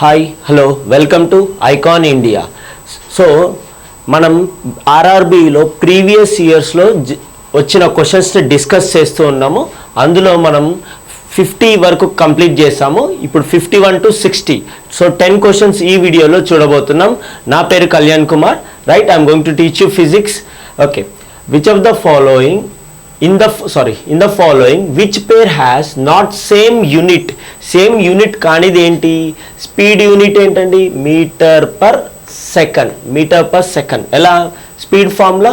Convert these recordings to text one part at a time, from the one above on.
Hi hello welcome to icon India. So మనం ఆర్ఆర్బిలో previous ఇయర్స్లో వచ్చిన క్వశ్చన్స్ని డిస్కస్ చేస్తూ ఉన్నాము. అందులో మనం 50 వరకు కంప్లీట్ చేసాము. ఇప్పుడు 51 to 60. సో 10 క్వశ్చన్స్ ఈ వీడియోలో చూడబోతున్నాం. నా పేరు Kalyan Kumar. Right, I'm going to teach you physics. Okay, which of the following in the following which pair has not same unit కానిది ఏంటి? స్పీడ్ యూనిట్ ఏంటండి? Metre per second. ఎలా? Speed formula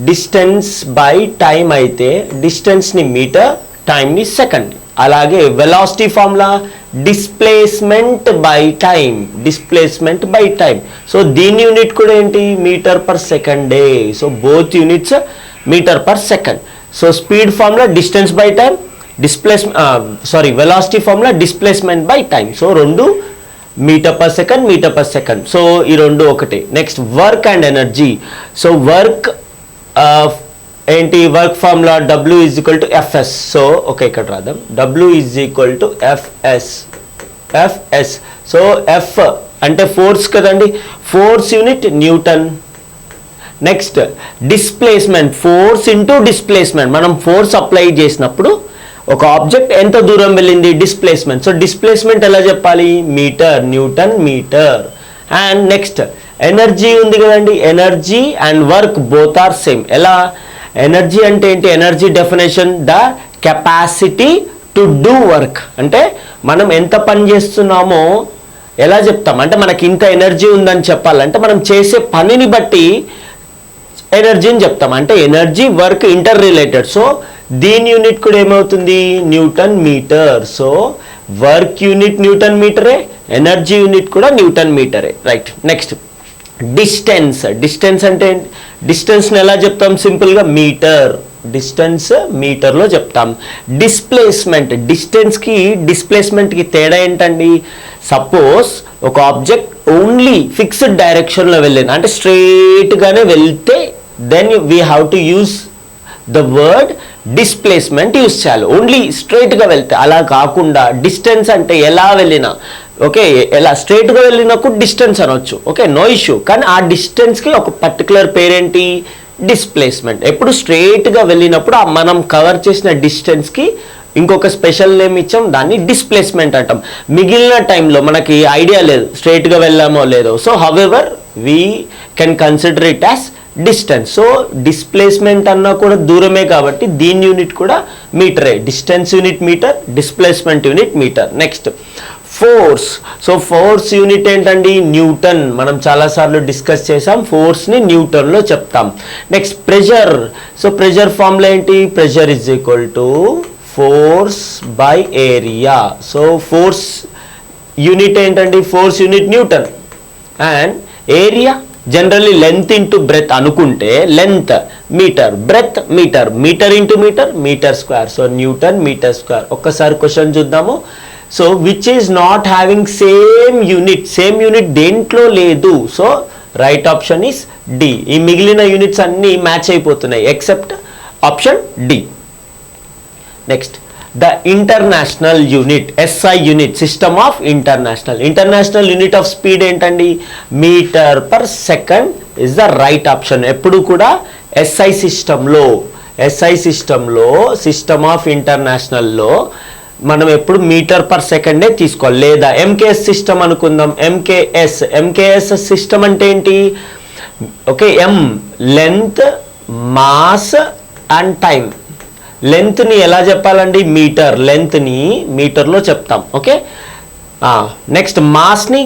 distance by time అయితే డిస్టెన్స్ని metre, టైంని second. అలాగే velocity formula displacement by time. So దీని unit కూడా ఏంటి? మీటర్ పర్ సెకండే. So both units metre per second. So speed formula distance by time, velocity formula displacement by time. So రెండు metre per second. So ఈ రెండు ఒకటే. Next work and energy. So work ఏంటి? Work formula W is equal to FS. So okay, ఇక్కడ రాద్దాం. W is equal to FS. So F అంటే force కదండి, force unit Newton. Next displacement, force into displacement. మనం force apply చేసినప్పుడు ఒక object ఎంత దూరం వెళ్ళింది? డిస్ప్లేస్మెంట్. సో డిస్ప్లేస్మెంట్ ఎలా చెప్పాలి? Metre, newton metre. And next energy ఉంది కదండి, energy and work both are same. ఎలా? ఎనర్జీ అంటే ఏంటి? Energy definition the capacity to do work. అంటే మనం ఎంత పని చేస్తున్నామో ఎలా చెప్తాం? అంటే మనకి ఇంత ఎనర్జీ ఉందని చెప్పాలంటే మనం చేసే పనిని బట్టి ఎనర్జీని చెప్తాం. అంటే energy work inter related. So దీని యూనిట్ కూడా ఏమవుతుంది? Newton metre. So work unit newton మీటరే, ఎనర్జీ యూనిట్ కూడా న్యూటన్ మీటరే. రైట్. నెక్స్ట్ డిస్టెన్స్ అంటే డిస్టెన్స్ని ఎలా చెప్తాం? సింపుల్గా మీటర్. డిస్టెన్స్ మీటర్లో చెప్తాం. డిస్ప్లేస్మెంట్, డిస్ప్లేస్మెంట్కి తేడా ఏంటండి? సపోజ్ ఒక ఆబ్జెక్ట్ ఓన్లీ ఫిక్స్డ్ డైరెక్షన్లో వెళ్ళింది, అంటే స్ట్రైట్గానే వెళ్తే then we have to use the word displacement use చేయాలి. ఓన్లీ స్ట్రైట్గా వెళ్తే. అలా కాకుండా డిస్టెన్స్ అంటే ఎలా వెళ్ళినా, ఓకే, ఎలా స్ట్రైట్గా వెళ్ళినప్పుడు డిస్టెన్స్ అనొచ్చు, ఓకే, నో ఇష్యూ. కానీ ఆ డిస్టెన్స్కి ఒక పర్టికులర్ పేరేంటి? డిస్ప్లేస్మెంట్. ఎప్పుడు స్ట్రైట్గా వెళ్ళినప్పుడు మనం కవర్ చేసిన డిస్టెన్స్కి ఇంకొక స్పెషల్ నేమ్ ఇచ్చాం, దాన్ని డిస్ప్లేస్మెంట్ అంటాం. మిగిలిన టైంలో మనకి ఐడియా లేదు స్ట్రైట్గా వెళ్ళామో లేదో. So however we can consider it as distance. So displacement అన్నా కూడా దూరమే కాబట్టి దీని యూనిట్ కూడా మీటరే. Distance unit metre, displacement unit metre. Next force. So force unit ఏంటండి? న్యూటన్. మనం చాలాసార్లు డిస్కస్ చేసాం. ఫోర్స్ని న్యూటన్లో చెప్తాం. Next pressure. So pressure formula ఏంటి? Pressure is equal to force by area. So force unit ఏంటండి? Force unit newton. And area generally length into breadth అనుకుంటే length metre, breadth metre into metre square. So newton metre square. ఒక్కసారి question చూద్దాము. So which is not having same unit దేంట్లో లేదు? So right option is D. ఈ మిగిలిన units అన్నీ match అయిపోతున్నాయి except option D. Next the international unit, SI unit, system of international unit of speed ఏంటండి? Metre per second is the right option. ఎప్పుడు కూడా SI సిస్టంలో సిస్టమ్ ఆఫ్ ఇంటర్నేషనల్లో మనం ఎప్పుడు మీటర్ పర్ సెకండే తీసుకోవాలి. లేదా MKS సిస్టమ్ అనుకుందాం. MKS సిస్టమ్ అంటే ఏంటి? Okay, length, mass and time. లెంత్ని ఎలా చెప్పాలండి? మీటర్. లెంత్ని మీటర్లో చెప్తాం. ఓకే. నెక్స్ట్ మాస్ని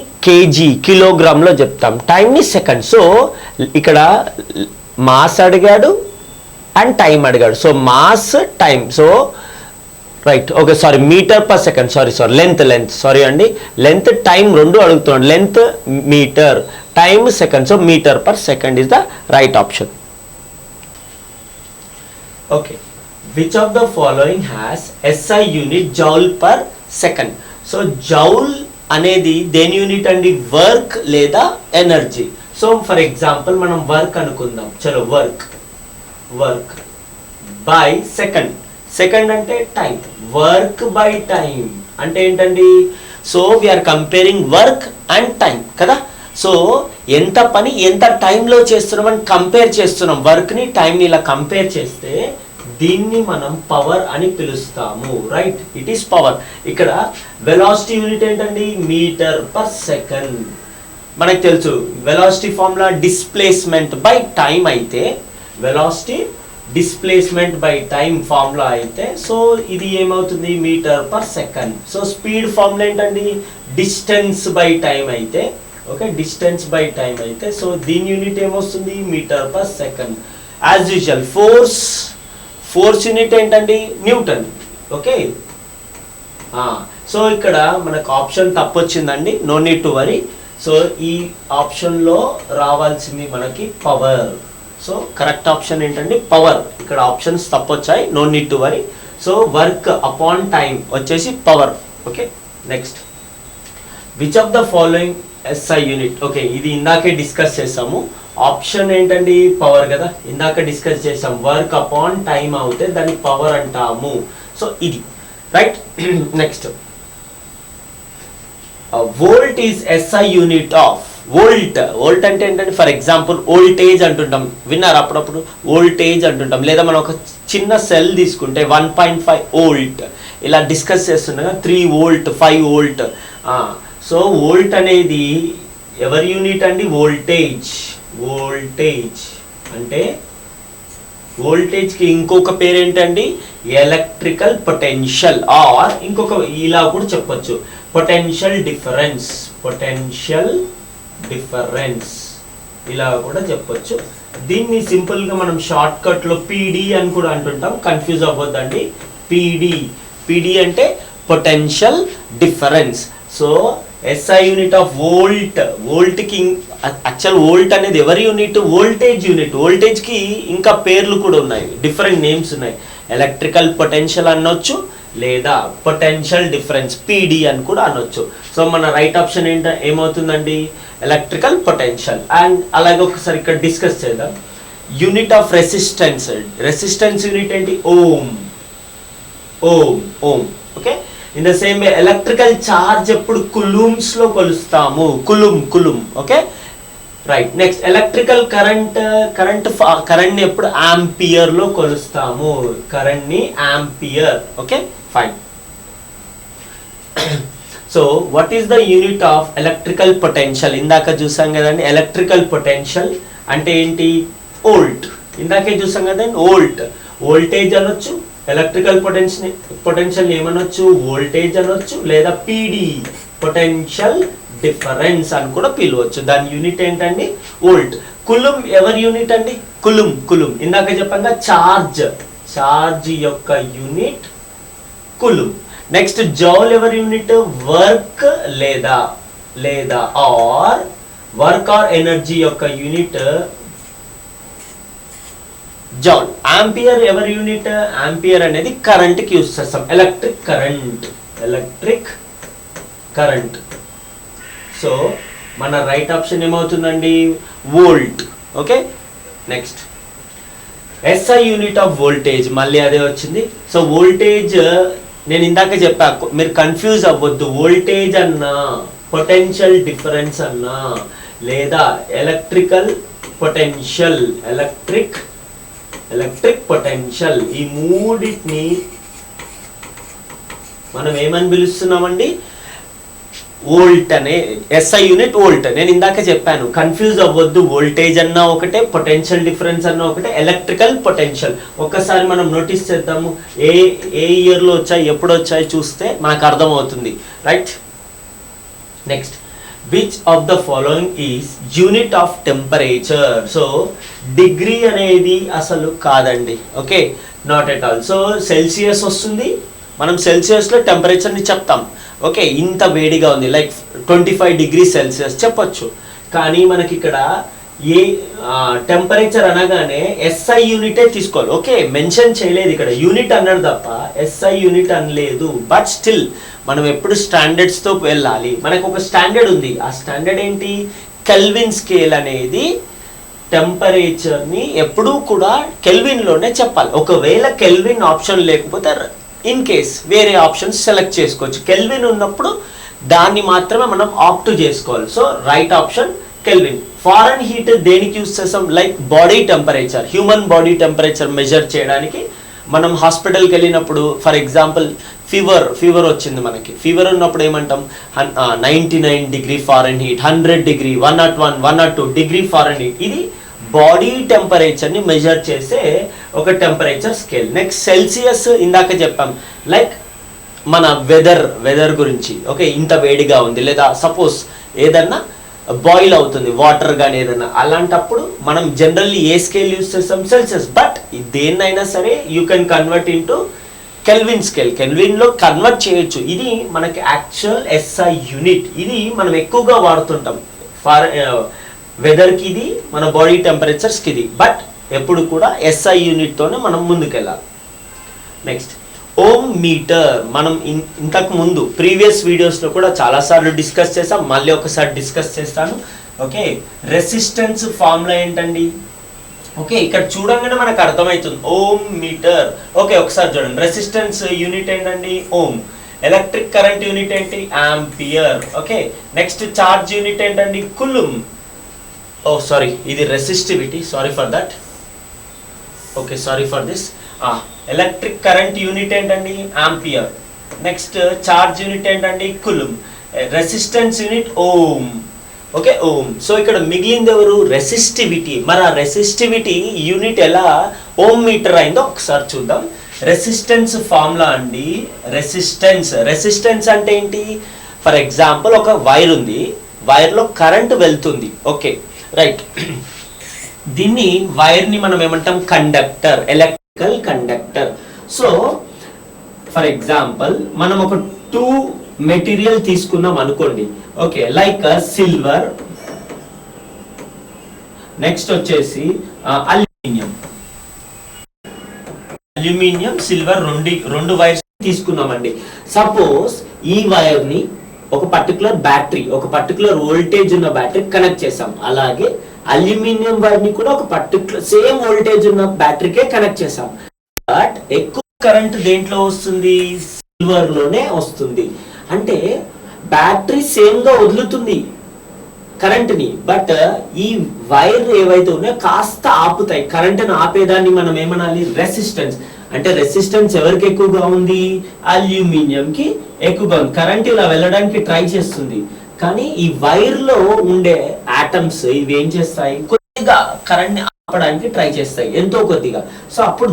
కిలోగ్రామ్లో చెప్తాం. టైంని సెకండ్. సో ఇక్కడ మాస్ అడిగాడు అండ్ టైం అడిగాడు. So mass, time. So right, okay, metre per second, length అండి. లెంత్, టైం రెండు అడుగుతున్నాడు. Length metre, time second. So metre per second is the right option. Okay, which of the following has SI unit joule per second? So joule అనేది దేని unit అండి? Work లేదా energy. So for example మనం work అనుకుందాం. చలో, work by second అంటే time. Work by time అంటే ఏంటండి? So we are comparing work and time కదా. సో ఎంత పని ఎంత టైంలో చేస్తున్నామని కంపేర్ చేస్తున్నాం, వర్క్ని టైంని ఇలా కంపేర్ చేస్తే దీన్ని మనం పవర్ అని పిలుస్తాము, రైట్. It is power. ఇక్కడ వెలాసిటీ యూనిట్ ఏంటండి, మీటర్ పర్ సెకండ్. మనకు తెలుసు velocity formula displacement by time అయితే, velocity displacement by time formula అయితే, సో ఇది ఏమవుతుంది metre per second. So speed formula ఏంటండి, డిస్టెన్స్ బై టైం అయితే, ఓకే, డిస్టెన్స్ బై టైం అయితే, సో దీని యూనిట్ ఏమొస్తుంది metre per second. As usual force unit ఏంటండి, న్యూటన్, ఓకే. సో ఇక్కడ మనకు ఆప్షన్ తప్పు వచ్చిందండి, no need to worry. So ఈ ఆప్షన్లో రావాల్సింది మనకి పవర్. సో కరెక్ట్ ఆప్షన్ ఏంటండి పవర్. ఇక్కడ ఆప్షన్స్ తప్పొచ్చాయి, no need to worry. So work upon time వచ్చేసి power, okay. Next, which of the following SI unit, okay, ఇది ఇందాకే డిస్కస్ చేసాము. ఆప్షన్ ఏంటండి పవర్ కదా, ఇందాక డిస్కస్ చేసాం. వర్క్ అపాన్ టైం అవుతే దాన్ని పవర్ అంటాము. సో ఇది right. Next, volt is SI unit of volt అంటే ఏంటంటే ఫర్ ఎగ్జాంపుల్ వోల్టేజ్ అంటుంటాం, విన్నారు అప్పుడప్పుడు వోల్టేజ్ అంటుంటాం. లేదా మనం ఒక చిన్న సెల్ తీసుకుంటే 1.5 వోల్ట్ ఇలా డిస్కస్ చేస్తుండగా 3 వోల్ట్ 5 వోల్ట్. సో వోల్ట్ అనేది ఎవరి యూనిట్ అండి, వోల్టేజ్ అంటే వోల్టేజ్కి ఇంకొక పేరు ఏంటండి, ఎలక్ట్రికల్ పొటెన్షియల్, ఆర్ ఇంకొక ఇలా కూడా చెప్పొచ్చు పొటెన్షియల్ డిఫరెన్స్ ఇలా కూడా చెప్పొచ్చు. దీన్ని సింపుల్గా మనం షార్ట్ కట్లో పీడీ అని కూడా అంటుంటాం, కన్ఫ్యూజ్ అవ్వద్దండి. పీడీ అంటే potential difference. So SI unit of వోల్ట్కి యాక్చువల్ వోల్ట్ అనేది ఎవరి యూనిట్, వోల్టేజ్ యూనిట్. వోల్టేజ్కి ఇంకా పేర్లు కూడా ఉన్నాయి, డిఫరెంట్ నేమ్స్ ఉన్నాయి. ఎలక్ట్రికల్ పొటెన్షియల్ అనొచ్చు, లేదా పొటెన్షియల్ డిఫరెన్స్ పీడీ అని కూడా అనొచ్చు. సో మన రైట్ ఆప్షన్ ఏమవుతుందండి, ఎలక్ట్రికల్ పొటెన్షియల్. అండ్ అలాగే ఒకసారి ఇక్కడ డిస్కస్ చేద్దాం. యూనిట్ ఆఫ్ రెసిస్టెన్స్ యూనిట్ ఏంటి, ohm. Okay. In the same way electrical charge ఎప్పుడు కులూమ్స్ లో కొలుస్తాము, coulomb. Okay, right. Next, electrical current ఎప్పుడు ఆంపియర్ లో కొలుస్తాము, కరెంట్ ని ampere. Okay, fine. So what is the unit of electrical potential, ఇందాక చూసాం కదండి. ఎలక్ట్రికల్ పొటెన్షియల్ అంటే ఏంటి, వోల్ట్. ఇందాకే చూసాం కదండి, వోల్టేజ్ అనొచ్చు, ఎలక్ట్రికల్ పొటెన్షియల్ ఏమనొచ్చు, వోల్టేజ్ అనొచ్చు, లేదా పీడీ పొటెన్షియల్ డిఫరెన్స్ అని కూడా పిలవచ్చు. దాని యూనిట్ ఏంటండి, వోల్ట్. కులుం ఎవరి యూనిట్ అండి, కులుం. ఇందాక చెప్పంగా చార్జ్ యొక్క యూనిట్ కులుం. నెక్స్ట్, జౌల్ ఎవరి యూనిట్, వర్క్ లేదా ఆర్ ఎనర్జీ యొక్క యూనిట్ జౌల్. ఆంపియర్ ఎవరి యూనిట్, ఆంపియర్ అనేది కరెంట్కి యూజ్ చేస్తాం, ఎలక్ట్రిక్ కరెంట్. సో మన రైట్ ఆప్షన్ ఏమవుతుందండి, volt. Okay, next, SI unit of voltage, మళ్ళీ అదే వచ్చింది. సో వోల్టేజ్ నేను ఇందాక చెప్పా, మీరు కన్ఫ్యూజ్ అవ్వద్దు. వోల్టేజ్ అన్నా, పొటెన్షియల్ డిఫరెన్స్ అన్నా, లేదా ఎలక్ట్రిక్ పొటెన్షియల్, ఈ మూడింటిని మనం ఏమని పిలుస్తున్నామండి, వోల్ట్ అనే ఎస్ఐ యూనిట్ వోల్ట్. నేను ఇందాక చెప్పాను, కన్ఫ్యూజ్ అవ్వద్దు. వోల్టేజ్ అన్నా ఒకటే, పొటెన్షియల్ డిఫరెన్స్ అన్నా ఒకటే, ఎలక్ట్రికల్ పొటెన్షియల్. ఒక్కసారి మనం నోటీస్ చేద్దాము, ఏ ఇయర్లో వచ్చాయి, ఎప్పుడు వచ్చాయి చూస్తే మనకు అర్థమవుతుంది, right. Next, which of the following is unit of temperature. So degree అనేది అసలు కాదండి, okay, not at all. So Celsius వస్తుంది, మనం సెల్సియస్లో టెంపరేచర్ని చెప్తాం. ఓకే, ఇంత వేడిగా ఉంది, లైక్ 25 డిగ్రీ సెల్సియస్ చెప్పొచ్చు. కానీ మనకి ఇక్కడ ఏ టెంపరేచర్ అనగానే ఎస్ఐ యూనిటే తీసుకోవాలి. ఓకే, మెన్షన్ చేయలేదు ఇక్కడ, యూనిట్ అన్నాడు తప్ప ఎస్ఐ యూనిట్ అనలేదు. బట్ స్టిల్ మనం ఎప్పుడు స్టాండర్డ్స్తో వెళ్ళాలి. మనకు ఒక స్టాండర్డ్ ఉంది, ఆ స్టాండర్డ్ ఏంటి, కెల్విన్ స్కేల్ అనేది టెంపరేచర్ని ఎప్పుడూ కూడా కెల్విన్లోనే చెప్పాలి. ఒకవేళ కెల్విన్ ఆప్షన్ లేకపోతే ఇన్ కేస్ వేరే ఆప్షన్స్ సెలెక్ట్ చేసుకోవచ్చు. కెల్విన్ ఉన్నప్పుడు దాన్ని మాత్రమే మనం ఆప్ట్ చేసుకోవాలి. So right option kelvin. Foreign heat దేనికి యూస్ చేస్తాం? Like body temperature, human body temperature measure చేయడానికి మనం హాస్పిటల్కి వెళ్ళినప్పుడు ఫర్ ఎగ్జాంపుల్ ఫీవర్ వచ్చింది మనకి, ఫీవర్ ఉన్నప్పుడు ఏమంటాం 99 degree foreign heat, 100 degree, 101, 102 degree foreign heat. ఇది బాడీ టెంపరేచర్ని మెజర్ చేసే ఒక టెంపరేచర్ స్కేల్. నెక్స్ట్ సెల్సియస్ ఇందాక చెప్పాం, లైక్ మన వెదర్ గురించి. ఓకే, ఇంత వేడిగా ఉంది, లేదా సపోజ్ ఏదన్నా బాయిల్ అవుతుంది వాటర్ కానీ ఏదైనా, అలాంటప్పుడు మనం జనరల్లీ ఏ స్కేల్ యూస్ చేస్తాం? సెల్సియస్. బట్ దేన్నైనా సరే you can convert into Kelvin scale. కెల్విన్లో కన్వర్ట్ చేయొచ్చు. ఇది మనకి యాక్చువల్ SI యూనిట్. ఇది మనం ఎక్కువగా వాడుతుంటాం ఫార్ వెదర్కి, ఇది మన బాడీ టెంపరేచర్స్కి ఇది. బట్ ఎప్పుడు కూడా SI యూనిట్తోనే మనం ముందుకెళ్ళాలి. Next ohm meter. మనం ఇంతకు ముందు ప్రీవియస్ వీడియోస్లో కూడా చాలాసార్లు డిస్కస్ చేసాం, మళ్ళీ ఒకసారి డిస్కస్ చేస్తాను. ఓకే, రెసిస్టెన్స్ ఫార్ములా ఏంటండి? ఓకే, ఇక్కడ చూడంగానే మనకు అర్థమవుతుంది ఓమ్ మీటర్. ఓకే, ఒకసారి చూడండి, రెసిస్టెన్స్ యూనిట్ ఏంటండి? ఓమ్. ఎలక్ట్రిక్ కరెంట్ యూనిట్ ఏంటి? Ampere. Okay, next charge unit ఏంటండి? కులుమ్. ఓ సారీ, ఇది resistivity, sorry for that. Okay, sorry for this. Electric current unit ఏంటండి? ఆంపియర్. నెక్స్ట్ చార్జ్ యూనిట్ ఏంటండి? Coulomb. Resistance unit ohm. Okay, ohm. So ఇక్కడ మిగిలింది ఎవరు? Resistivity. మరి ఆ resistivity unit ఎలా ఓమ్ మీటర్ అయిందో ఒకసారి చూద్దాం. రెసిస్టెన్స్ ఫార్ములా అండి. రెసిస్టెన్స్ అంటే ఏంటి? ఫర్ ఎగ్జాంపుల్ ఒక వైర్ ఉంది, వైర్లో కరెంట్ వెళ్తుంది. Okay, right. దీన్ని వైర్ని మనం ఏమంటాం? Conductor, electrical conductor. So for example మనం ఒక 2 మెటీరియల్ తీసుకున్నాం అనుకోండి. ఓకే, లైక్ సిల్వర్, నెక్స్ట్ వచ్చేసి అల్యూమినియం, సిల్వర్, రెండు వైర్స్ తీసుకున్నామండి. సపోజ్ ఈ వైర్ ని ఒక పర్టికులర్ బ్యాటరీ, ఒక పర్టికులర్ వోల్టేజ్ ఉన్న బ్యాటరీ కనెక్ట్ చేసాం. అలాగే అల్యూమినియం వైర్ ని కూడా ఒక పర్టికులర్ సేమ్ వోల్టేజ్ ఉన్న బ్యాటరీకే కనెక్ట్ చేసాం. బట్ ఎక్కువ కరెంట్ దేంట్లో వస్తుంది? సిల్వర్ లోనే వస్తుంది. అంటే బ్యాటరీ సేమ్ గా వదులుతుంది కరెంట్ ని, బట్ ఈ వైర్ ఏవైతే ఉన్నాయో కాస్త ఆపుతాయి. కరెంట్ని ఆపేదాన్ని మనం ఏమనాలి? రెసిస్టెన్స్. అంటే రెసిస్టెన్స్ ఎవరికి ఎక్కువగా ఉంది? అల్యూమినియం కి ఎక్కువగా ఉంది. కరెంట్ ఇలా వెళ్ళడానికి ట్రై చేస్తుంది, కానీ ఈ వైర్ లో ఉండే ఆటమ్స్ ఇవి ఏం చేస్తాయి? కొద్దిగా కరెంట్ ని ఆపడానికి ట్రై చేస్తాయి, ఎంతో కొద్దిగా. సో అప్పుడు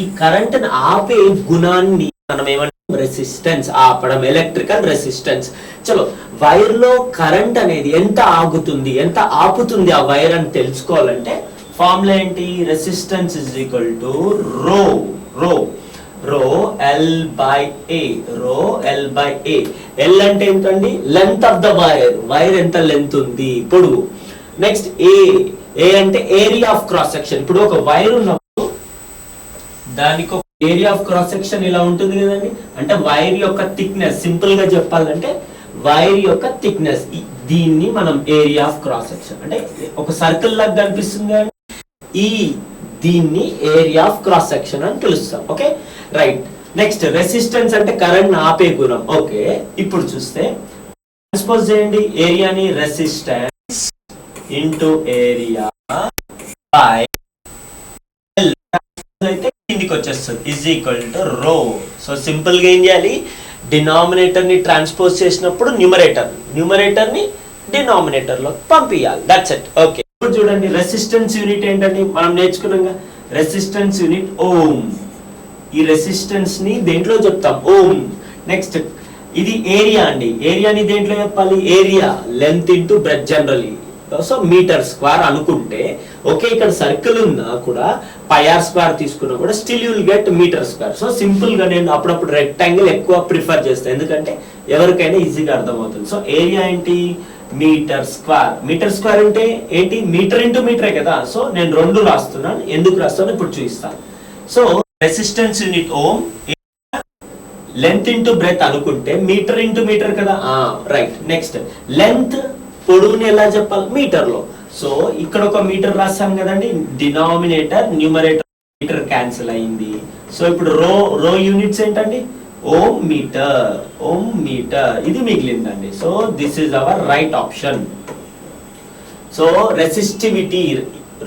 ఈ కరెంట్ ని ఆపే గుణాన్ని మనం ఏమంటాం? రెసిస్టెన్స్. ఆపడం, ఎలక్ట్రికల్ రెసిస్టెన్స్. చలో, వైర్ లో కరెంట్ అనేది ఎంత ఆగుతుంది, ఎంత ఆపుతుంది ఆ వైర్ అని తెలుసుకోవాలంటే ఫార్ములా ఏంటి? Resistance is equal to rho L by A. L అంటే ఏంటండి? Length of the wire. Wire ఎంత లెంత్ ఉంది, పొడవు. నెక్స్ట్ ఏ అంటే ఏరియా ఆఫ్ క్రాస్ సెక్షన్. ఇప్పుడు ఒక వైర్ ఉన్నప్పుడు దానికి ఒక ఏరియా ఆఫ్ క్రాస్ సెక్షన్ ఇలా ఉంటుంది కదండి. అంటే వైర్ యొక్క థిక్నెస్, సింపుల్ గా చెప్పాలంటే వైర్ యొక్క థిక్నెస్, దీన్ని మనం ఏరియా ఆఫ్ క్రాస్ సెక్షన్, అంటే ఒక సర్కిల్ లాగా కనిపిస్తుంది కదండి, దీన్ని ఏరియా ఆఫ్ క్రాస్ సెక్షన్ అని పిలుస్తాం. Okay, right. నెక్స్ట్ రెసిస్టెన్స్ అంటే కరెంట్ ఆపే గుణం. ఓకే, ఇప్పుడు చూస్తే ట్రాన్స్పోజ్ చేయండి ఏరియాని. Resistance into area by L అయితే కిందికి వచ్చేస్తుంది, ఇజ్ ఈక్వల్ టు రో. సో సింపుల్ గా ఏం చేయాలి? డినామినేటర్ ని ట్రాన్స్పోజ్ చేసినప్పుడు న్యూమరేటర్ ని డినామినేటర్ లో పంపించాలి. That's it. ఓకే, ఇప్పుడు చూడండి రెసిస్టెన్స్ యూనిట్ ఏంటండి? మనం నేర్చుకున్నాం, రెసిస్టెన్స్ యూనిట్ ఓమ్. ఈ రెసిస్టెన్స్ ని దేంట్లో చెప్తాం? ఓమ్. నెక్స్ట్ ఇది ఏరియా అండి. ఏరియాని దేంట్లో చెప్పాలి? Area length into breadth generally. So metre square అనుకుంటే, ఓకే, ఇక్కడ సర్కిల్ ఉన్నా కూడా πr² తీసుకున్నా కూడా still you will get metre square. So simple గా నేను అప్పుడప్పుడు రెక్టాంగిల్ ఎక్కువ ప్రిఫర్ చేస్తాను, ఎందుకంటే ఎవరికైనా ఈజీగా అర్థమవుతుంది. సో ఏరియా ఏంటి? మీటర్ స్క్వేర్ అంటే ఏంటి? మీటర్ ఇంటూ మీటరే కదా. సో నేను 2 రాస్తున్నాను, ఎందుకు రాస్తాను ఇప్పుడు చూపిస్తాను. So resistance unit ohm, length into breadth అనుకుంటే మీటర్ ఇంటూ మీటర్ కదా. రైట్. నెక్స్ట్ లెంత్, పొడవుని ఎలా చెప్పాలి? మీటర్ లో. సో ఇక్కడ ఒక మీటర్ రాస్తాం కదండి, డినామినేటర్ న్యూమరేటర్ మీటర్ క్యాన్సిల్ అయింది. సో ఇప్పుడు రో యూనిట్స్ ఏంటండి? ఓమ్ మీటర్ ఇది మిగిలిందండి. So this is our right option. So resistivity,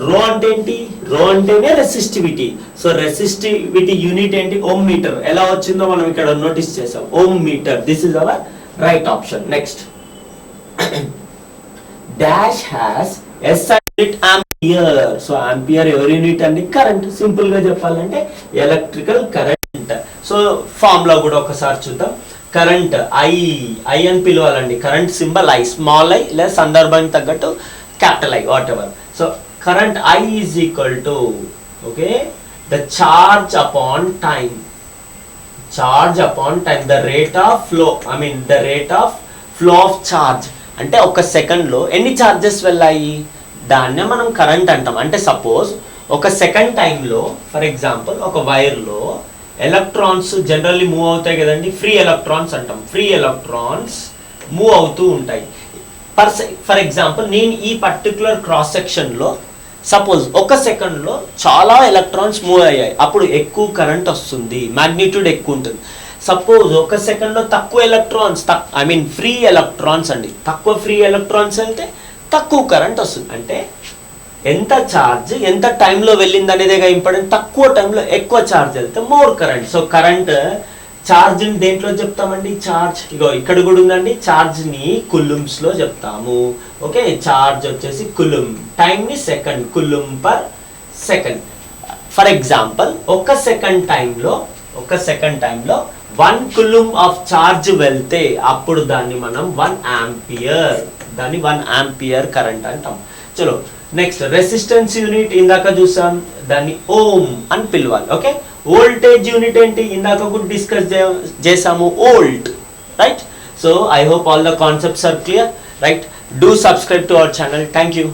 rho అంటే ఏంటి? రో అంటేనే రెసిస్టివిటీ. సో రెసిస్టివిటీ యూనిట్ ఏంటి? Ohm meter. ఎలా వచ్చిందో మనం ఇక్కడ నోటీస్ చేసాం, ohm meter. This is our right option. Next, dash has SI unit ampere. So ampere ఎవరి యూనిట్ అండి? కరెంట్. సింపుల్ గా చెప్పాలంటే ఎలక్ట్రికల్ కరెంట్. సో ఫార్ములా కూడా ఒకసారి చూద్దాం. కరెంట్ ఐ అని పిలవాలండి. Current symbol I, small I, లేదా సందర్భానికి తగ్గట్టు capital I, whatever. So current I is equal to, okay, the charge upon time, the rate of flow, the rate of flow of charge. అంటే ఒక second లో ఎన్ని charges వెళ్ళాయి, దాన్నే మనం కరెంట్ అంటాం. అంటే సపోజ్ ఒక సెకండ్ టైంలో, ఫర్ ఎగ్జాంపుల్ ఒక వైర్లో ఎలక్ట్రాన్స్ జనరల్లీ మూవ్ అవుతాయి కదండి, ఫ్రీ ఎలక్ట్రాన్స్ అంటాం. ఫ్రీ ఎలక్ట్రాన్స్ మూవ్ అవుతూ ఉంటాయి. ఫర్ ఎగ్జాంపుల్ నేను ఈ పర్టికులర్ క్రాస్ సెక్షన్లో సపోజ్ ఒక సెకండ్లో చాలా ఎలక్ట్రాన్స్ మూవ్ అయ్యాయి, అప్పుడు ఎక్కువ కరెంట్ వస్తుంది, మ్యాగ్నిట్యూడ్ ఎక్కువ ఉంటుంది. సపోజ్ ఒక సెకండ్లో తక్కువ ఎలక్ట్రాన్స్, ఫ్రీ ఎలక్ట్రాన్స్ అండి, తక్కువ ఫ్రీ ఎలక్ట్రాన్స్ వెళ్తే తక్కువ కరెంట్ వస్తుంది. అంటే ఎంత ఛార్జ్ ఎంత టైంలో వెళ్ళింది అనేదేగా ఇంపార్టెంట్. తక్కువ టైంలో ఎక్కువ ఛార్జ్ వెళ్తే more current. So current charge ని దేంట్లో చెప్తామండి? ఛార్జ్ ఇగో ఇక్కడ కూడా ఉందండి, ఛార్జ్ ని కులుమ్స్ లో చెప్తాము. ఓకే, ఛార్జ్ వచ్చేసి కులుమ్, టైం ని second, coulomb per second. For example ఒక సెకండ్ టైంలో 1 కులుమ్ ఆఫ్ ఛార్జ్ వెళ్తే అప్పుడు దాన్ని మనం 1 ఆంపియర్ కరెంట్ అంటాం. చలో నెక్స్ట్, రెసిస్టెన్స్ యూనిట్ ఇందాక చూసాం, దాన్ని ఓమ్ అని పిలవాలి. ఓకే, వోల్టేజ్ యూనిట్ ఏంటి? ఇందాక కూడా డిస్కస్ చేసాము, volt, right? So I hope all the concepts are clear, right? Do subscribe to our channel. Thank you.